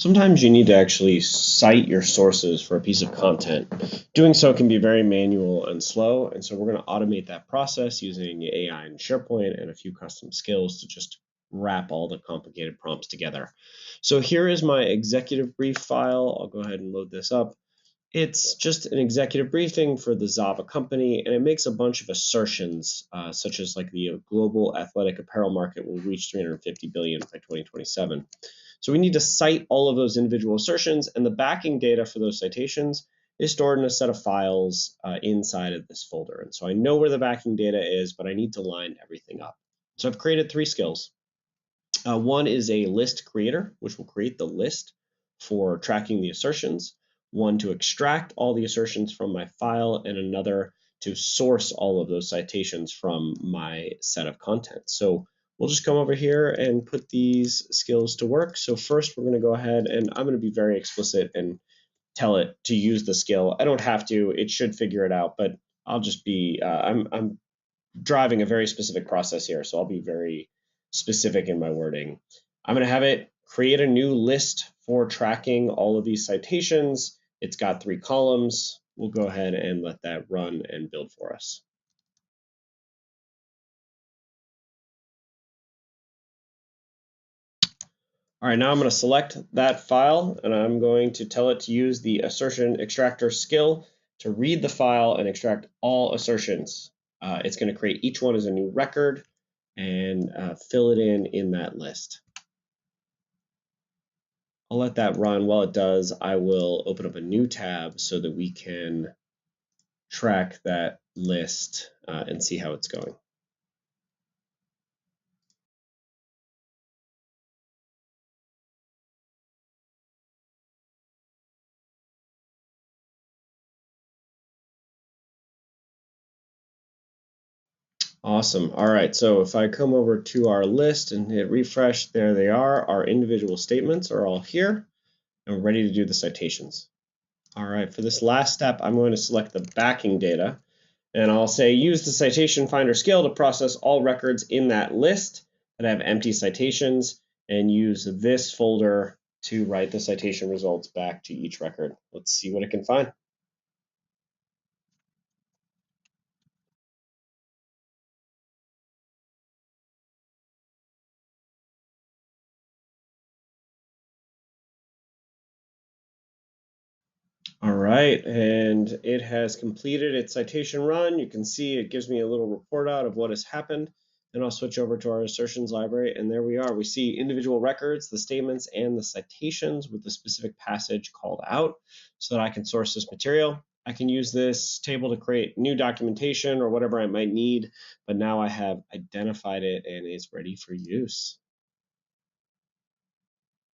Sometimes you need to actually cite your sources for a piece of content. Doing so can be very manual and slow, and so we're going to automate that process using AI and SharePoint and a few custom skills to just wrap all the complicated prompts together. So here is my executive brief file. I'll go ahead and load this up. It's just an executive briefing for the Zava company, and it makes a bunch of assertions, such as like the global athletic apparel market will reach 350 billion by 2027. So we need to cite all of those individual assertions, and the backing data for those citations is stored in a set of files inside of this folder. And so I know where the backing data is, but I need to line everything up. So I've created three skills. One is a list creator, which will create the list for tracking the assertions. One to extract all the assertions from my file, and another to source all of those citations from my set of content. So we'll just come over here and put these skills to work. So first we're going to go ahead and I'm going to be very explicit and tell it to use the skill. I don't have to, it should figure it out, but I'll just be, I'm driving a very specific process here, so I'll be very specific in my wording. I'm going to have it create a new list for tracking all of these citations. It's got 3 columns. We'll go ahead and let that run and build for us. All right, now I'm going to select that file, and I'm going to tell it to use the assertion extractor skill to read the file and extract all assertions. It's going to create each one as a new record and fill it in that list. I'll let that run. While it does, I will open up a new tab so that we can track that list and see how it's going. Awesome. All right, so if I come over to our list and hit refresh, there they are. Our individual statements are all here, and we're ready to do the citations. All right, for this last step, I'm going to select the backing data, and I'll say use the Citation Finder skill to process all records in that list that have empty citations, and use this folder to write the citation results back to each record. Let's see what it can find. All right, and it has completed its citation run. You can see it gives me a little report out of what has happened. And I'll switch over to our assertions library, and there we are. We see individual records, the statements, and the citations with the specific passage called out so that I can source this material. I can use this table to create new documentation or whatever I might need, but now I have identified it and it's ready for use.